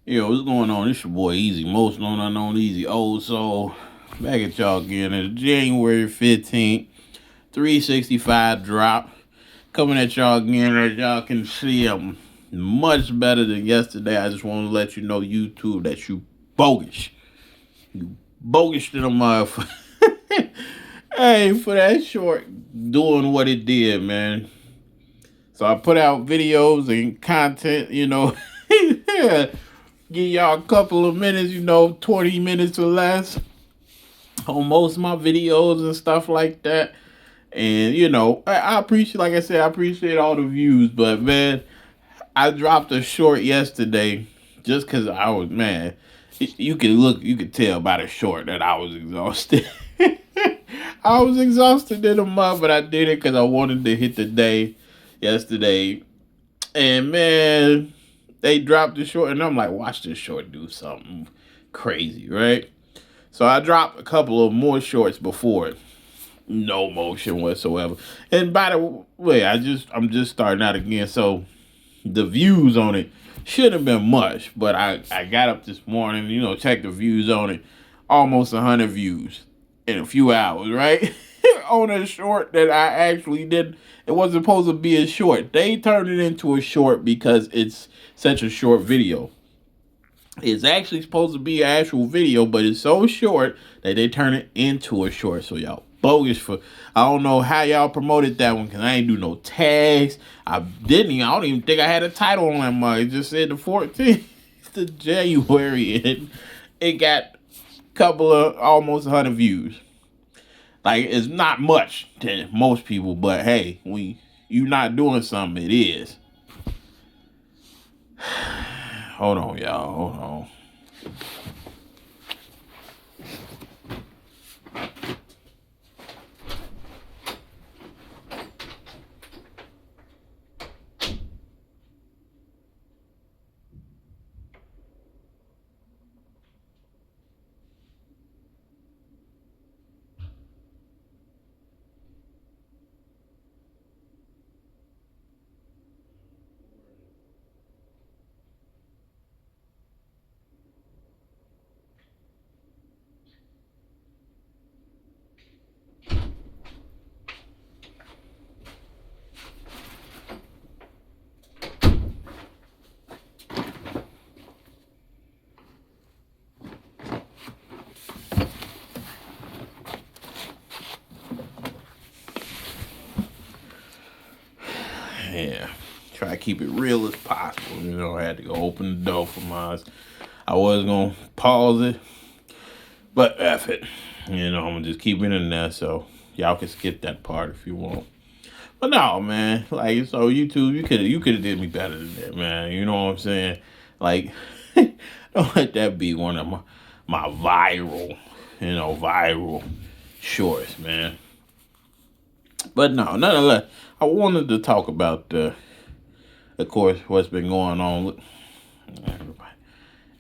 Yo, what's going on? It's your boy Easy, most known unknown Easy. Oh, so back at y'all again. It's January 15th, 365 drop. Coming at y'all again. As y'all can see, I'm much better than yesterday. I just want to let you know, YouTube, that you bogus. You bogus to the motherfucker. Hey, for that short doing what it did, man. So I put out videos and content, give y'all a couple of minutes, 20 minutes or less on most of my videos and stuff like that. And, I appreciate, like I said, I appreciate all the views. But, man, I dropped a short yesterday just because I was, man, you could tell by the short that I was exhausted. I was exhausted in a month, but I did it because I wanted to hit the day yesterday. And, man, they dropped the short, and I'm like, watch this short do something crazy, right? So I dropped a couple of more shorts before it. No motion whatsoever. And by the way, I'm just starting out again, so the views on it shouldn't have been much, but I got up this morning, checked the views on it, almost 100 views in a few hours, right? On a short that I actually did. It wasn't supposed to be a short. They turned it into a short because it's such a short video. It's actually supposed to be an actual video, but it's so short that they turn it into a short. So y'all bogus for, I don't know how y'all promoted that one because I ain't do no tags. I don't even think I had a title on that mug. It just said the 14th of January, and it got a couple of almost 100 views. Like, it's not much to most people, but hey, you not doing something, it is. Hold on, y'all. Hold on. Yeah, try to keep it real as possible. I had to go open the door for mine. I was going to pause it, but F it. I'm going to just keep it in there so y'all can skip that part if you want. But no, man, like, so YouTube, you could have did me better than that, man. You know what I'm saying? Like, don't let that be one of my viral shorts, man. But no, nonetheless, I wanted to talk about, of course, what's been going on.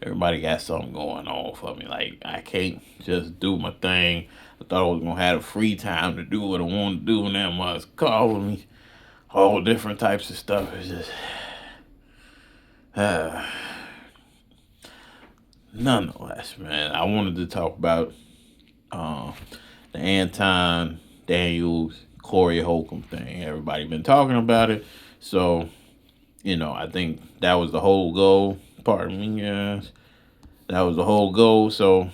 Everybody got something going on for me. Like, I can't just do my thing. I thought I was gonna have free time to do what I want to do, and that must calling me all different types of stuff. It's just, nonetheless, man. I wanted to talk about the Anton, Daniels, Corey Holcomb thing. Everybody been talking about it, so I think that was the whole goal. Pardon me, yes, that was the whole goal. So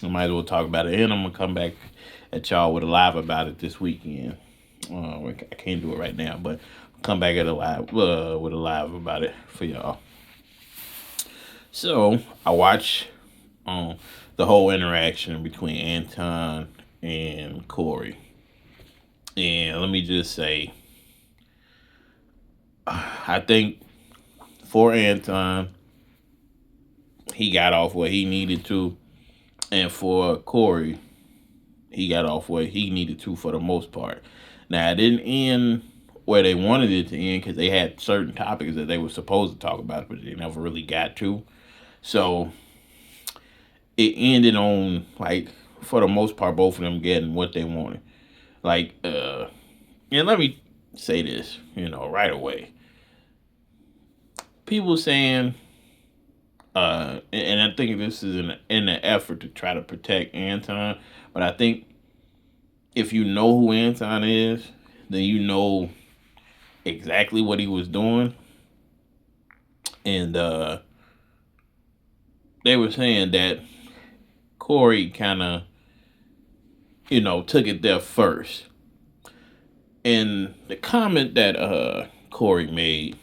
I might as well talk about it, and I'm gonna come back at y'all with a live about it this weekend. I can't do it right now, but come back at a live with a live about it for y'all. So I watched the whole interaction between Anton and Corey, and let me just say, I think for Anton, he got off what he needed to, and for Corey, he got off what he needed to for the most part. Now, it didn't end where they wanted it to end because they had certain topics that they were supposed to talk about, but they never really got to. So it ended on, like, for the most part, both of them getting what they wanted. Like, and let me say this, right away. People saying And I think this is in an effort to try to protect Anton. But I think if you know who Anton is, then you know exactly what he was doing. And they were saying that Corey kind of, took it there first. And the comment that Corey made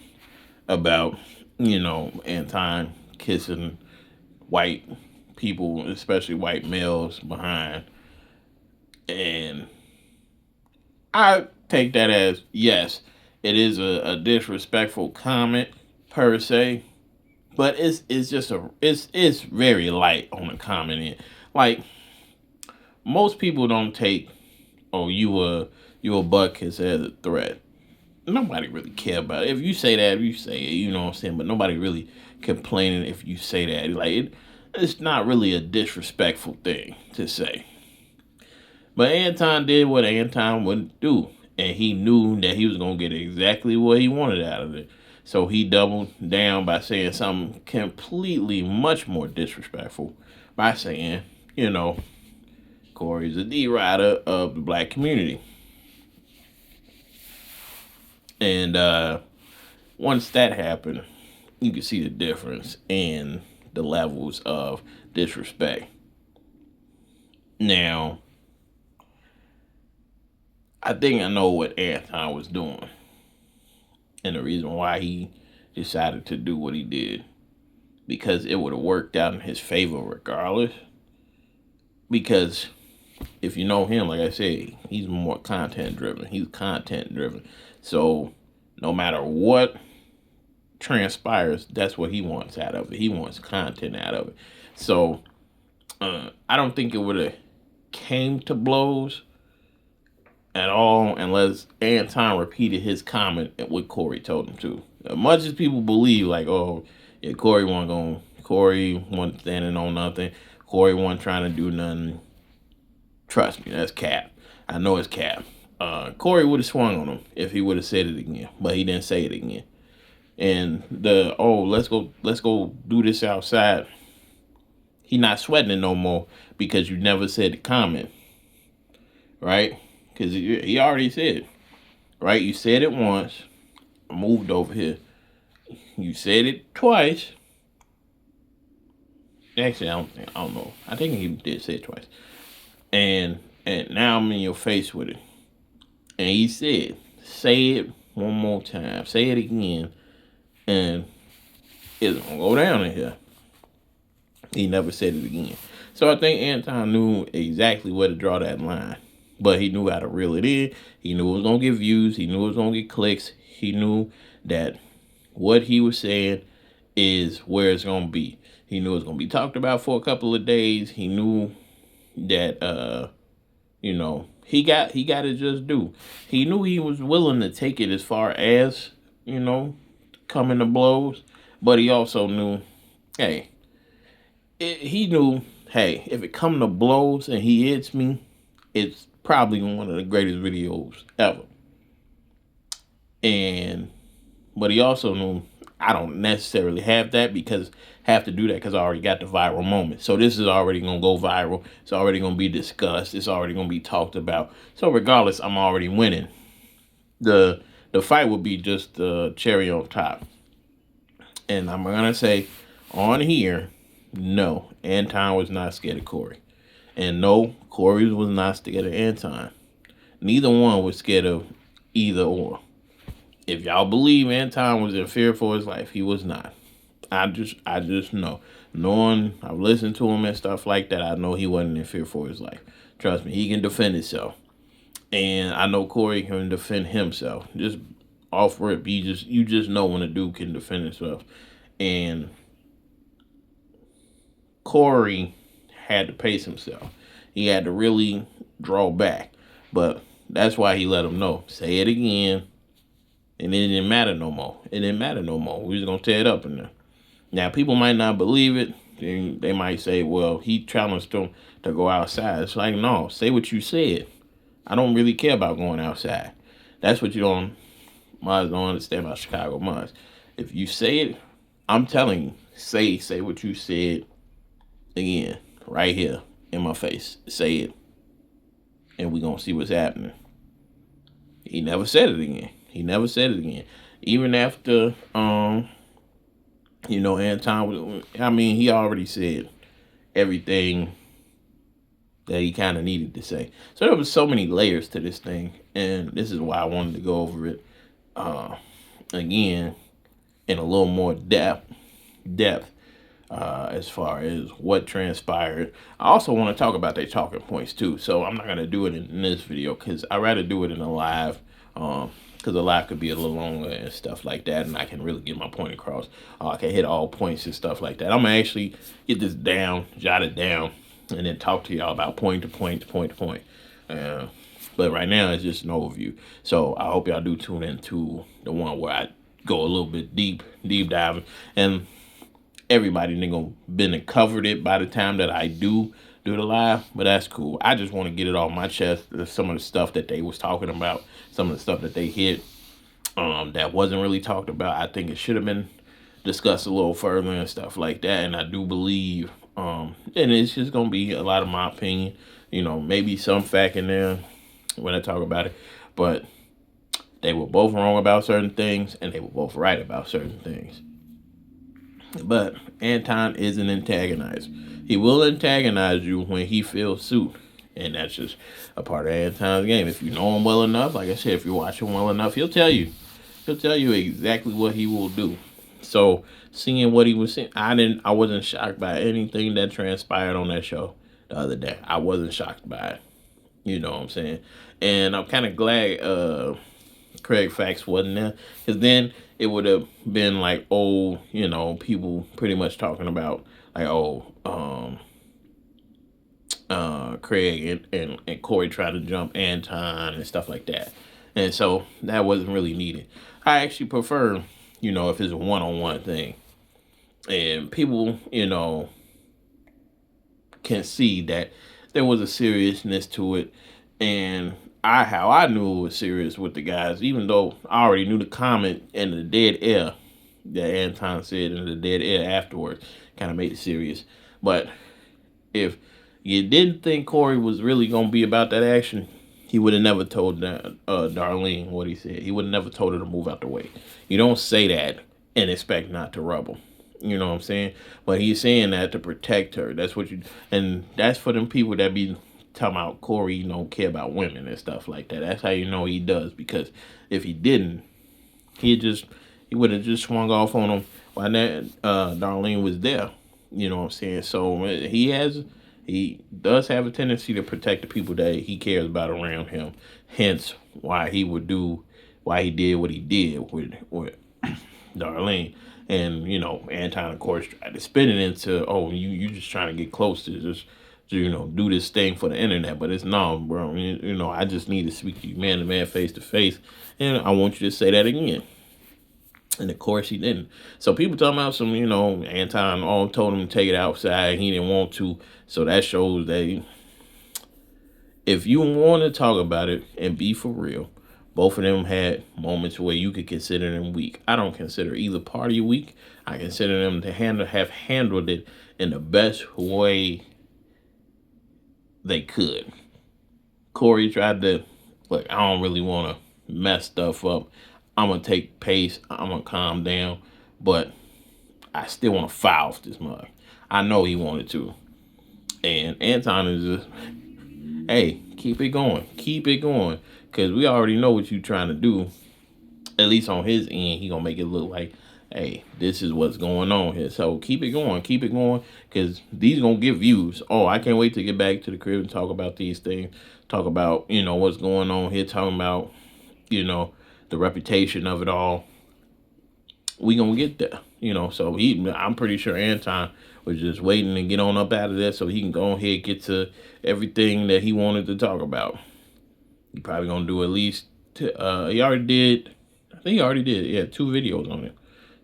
about, Anton kissing white people, especially white males, behind. And I take that as, yes, it is a disrespectful comment per se, but it's just it's very light on the comment end. Like, most people don't take, oh, you a butt kiss as a threat. Nobody really care about it. If you say that, you say it, you know what I'm saying? But nobody really complaining if you say that. Like, it's not really a disrespectful thing to say. But Anton did what Anton would do. And he knew that he was going to get exactly what he wanted out of it. So he doubled down by saying something completely much more disrespectful by saying, Corey's a D-rider of the black community. And once that happened, you can see the difference in the levels of disrespect. Now, I think I know what Anton was doing and the reason why he decided to do what he did. Because it would have worked out in his favor regardless. Because if you know him, like I said, he's more content driven. He's content driven. So no matter what transpires, that's what he wants out of it. He wants content out of it. So I don't think it would have came to blows at all unless Anton repeated his comment at what Corey told him to. As much as people believe, like, oh, yeah, Corey wasn't standing on nothing. Corey wasn't trying to do nothing. Trust me, that's cap. I know it's cap. Corey would have swung on him if he would have said it again, but he didn't say it again. And let's go do this outside. He not sweating it no more because you never said the comment, right? Because he already said it, right? You said it once. I moved over here. You said it twice. Actually, I don't know. I think he did say it twice. And now I'm in your face with it. And he said, say it one more time. Say it again. And it's going to go down in here. He never said it again. So I think Anton knew exactly where to draw that line. But he knew how to reel it in. He knew it was going to get views. He knew it was going to get clicks. He knew that what he was saying is where it's going to be. He knew it was going to be talked about for a couple of days. He knew that, he got it just due. He knew he was willing to take it as far as, coming to blows. But he also knew, hey, if it come to blows and he hits me, it's probably one of the greatest videos ever. But he also knew I don't necessarily have to do that because I already got the viral moment. So this is already going to go viral. It's already going to be discussed. It's already going to be talked about. So regardless, I'm already winning. The fight would be just the cherry on top. And I'm going to say on here, no, Anton was not scared of Corey. And no, Corey was not scared of Anton. Neither one was scared of either or. If y'all believe Anton was in fear for his life, he was not. I just know. Knowing I've listened to him and stuff like that, I know he wasn't in fear for his life. Trust me, he can defend himself. And I know Corey can defend himself. Just off rip, you just know when a dude can defend himself. And Corey had to pace himself. He had to really draw back. But that's why he let him know. Say it again. And it didn't matter no more. It didn't matter no more. We was going to tear it up in there. Now, people might not believe it. They might say, well, he challenged them to go outside. It's like, no, say what you said. I don't really care about going outside. That's what you don't understand about Chicago Muds. If you say it, I'm telling you, say what you said again, right here in my face. Say it, and we gonna see what's happening. He never said it again. He never said it again. Even after, Anton. I mean, he already said everything that he kind of needed to say. So there was so many layers to this thing, and this is why I wanted to go over it again in a little more depth as far as what transpired. I also want to talk about their talking points too. So I'm not gonna do it in this video because I rather do it in a live. Because a live could be a little longer and stuff like that, and I can really get my point across. I can hit all points and stuff like that. I'm gonna actually get this down, jot it down, and then talk to y'all about point to point to point to point. But right now it's just an overview. So I hope y'all do tune into the one where I go a little bit deep diving, and everybody nigga been and covered it by the time that I do the live, but that's cool. I just want to get it off my chest. Some of the stuff that they was talking about, some of the stuff that they hit, that wasn't really talked about. I think it should have been discussed a little further and stuff like that. And I do believe, and it's just gonna be a lot of my opinion. Maybe some fact in there when I talk about it, but they were both wrong about certain things, and they were both right about certain things. But Anton is an antagonizer. He will antagonize you when he feels suit. And that's just a part of Anton's game. If you know him well enough, like I said, if you watch him well enough, he'll tell you. He'll tell you exactly what he will do. So seeing what he was saying, I wasn't shocked by anything that transpired on that show the other day. I wasn't shocked by it. You know what I'm saying? And I'm kind of glad Craig Fax wasn't there, because then it would have been like, people pretty much talking about like, Craig and Corey tried to jump Anton and stuff like that. And so that wasn't really needed. I actually prefer, if it's a one-on-one thing and people, can see that there was a seriousness to it. And how I knew it was serious with the guys, even though I already knew the comment in the dead air that Anton said in the dead air afterwards, kind of made it serious. But if you didn't think Corey was really going to be about that action, he would have never told Darlene what he said. He would have never told her to move out the way. You don't say that and expect not to rubble. You know what I'm saying? But he's saying that to protect her. That's what and that's for them people that be talking about Corey don't care about women and stuff like that. That's how you know he does, because if he didn't, he would have just swung off on him while Darlene was there. You know what I'm saying? So he does have a tendency to protect the people that he cares about around him. Hence why he did what he did with Darlene. And, Anton, of course, tried to spin it into, you just trying to get close to just, do this thing for the internet. But it's no, bro. I just need to speak to you man to man, face to face. And I want you to say that again. And of course he didn't. So people talking about some, Anton told him to take it outside. He didn't want to. So that shows that if you want to talk about it and be for real, both of them had moments where you could consider them weak. I don't consider either party weak. I consider them to have handled it in the best way they could. Corey tried to, look, I don't really want to mess stuff up. I'm going to take pace. I'm going to calm down. But I still want to foul off this mug. I know he wanted to. And Anton is just, hey, keep it going. Keep it going. Because we already know what you're trying to do. At least on his end, he going to make it look like, hey, this is what's going on here. So keep it going. Keep it going. Because these going to get views. Oh, I can't wait to get back to the crib and talk about these things. Talk about, what's going on here. Talking about, the reputation of it all. We going to get there. So I'm pretty sure Anton was just waiting to get on up out of there so he can go ahead and get to everything that he wanted to talk about. He probably going to do at least, he already did, I think he already did, yeah, 2 videos on it.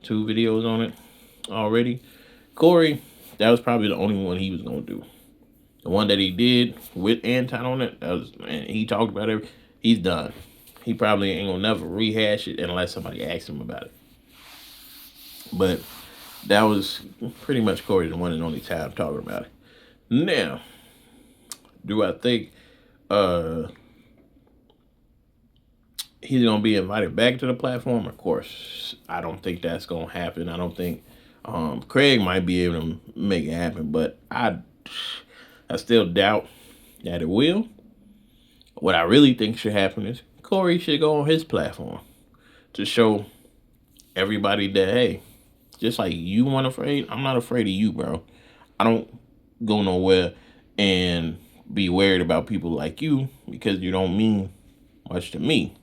2 videos on it already. Corey, that was probably the only one he was going to do. The one that he did with Anton on it, and he talked about it, he's done. He probably ain't going to never rehash it unless somebody asks him about it. But that was pretty much Corey's one and only time talking about it. Now, do I think he's gonna be invited back to the platform? Of course, I don't think that's gonna happen. I don't think Craig might be able to make it happen, but I still doubt that it will. What I really think should happen is Corey should go on his platform to show everybody that, hey, just like you weren't afraid, I'm not afraid of you, bro. I don't go nowhere and be worried about people like you because you don't mean much to me.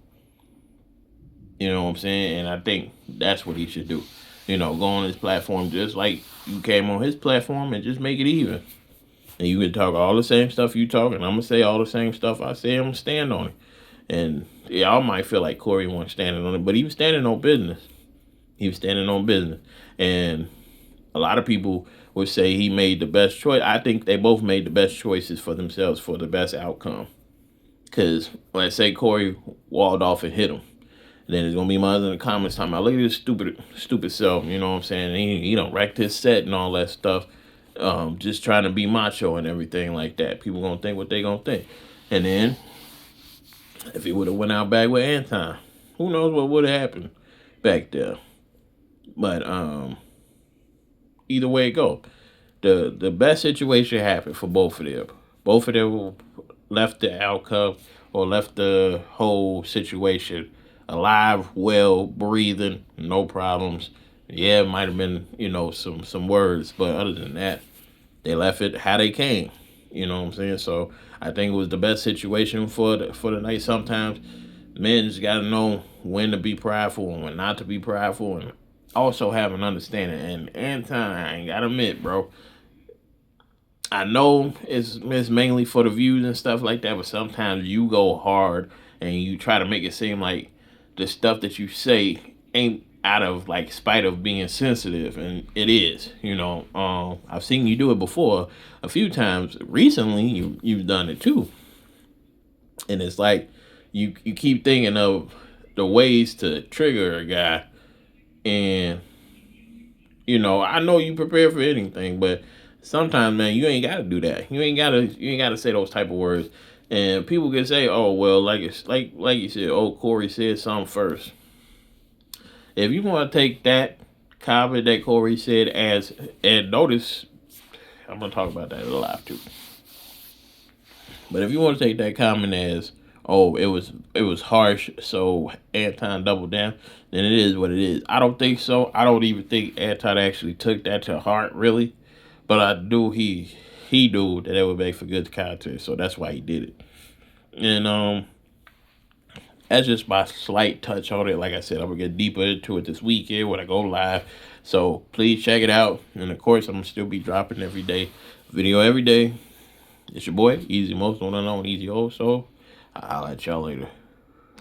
You know what I'm saying? And I think that's what he should do. You know, go on his platform just like you came on his platform and just make it even. And you can talk all the same stuff you talk, and I'm gonna say all the same stuff I say. I'm gonna stand on it. And y'all might feel like Corey wasn't standing on it, but he was standing on business. He was standing on business. And a lot of people would say he made the best choice. I think they both made the best choices for themselves for the best outcome. Because let's say Corey walled off and hit him. Then there's gonna be mothers in the comments talking about, look at this stupid self, you know what I'm saying? He don't wrecked his set and all that stuff. Just trying to be macho and everything like that. People gonna think what they gonna think. And then if he would have went out back with Anton, who knows what would have happened back there. But either way it go, the best situation happened for both of them. Both of them left the outcome or left the whole situation alive, well, breathing, no problems. Yeah, it might have been, some words, but other than that, they left it how they came. You know what I'm saying? So I think it was the best situation for the night. Sometimes men just got to know when to be prideful and when not to be prideful, and also have an understanding. And Anton, I ain't gotta admit, bro, I know it's mainly for the views and stuff like that, but sometimes you go hard and you try to make it seem like the stuff that you say ain't out of like spite of being sensitive, and it is. I've seen you do it before a few times. Recently, you've done it too, and it's like you keep thinking of the ways to trigger a guy, and I know you prepare for anything, but sometimes, man, you ain't gotta do that. You ain't gotta say those type of words. And people can say, "Oh, well, like you said, oh, Corey said something first." If you want to take that comment that Corey said and notice, I'm gonna talk about that in live too. But if you want to take that comment as, oh, it was harsh, so Anton doubled down, then it is what it is. I don't think so. I don't even think Anton actually took that to heart, really. But I do he knew that it would make for good content, so that's why he did it. And that's just my slight touch on it. Like I said, I'm gonna get deeper into it this weekend when I go live. So please check it out. And of course, I'm gonna still be dropping video every day. It's your boy, Easy Most, one unknown, Easy O. So I'll let y'all later.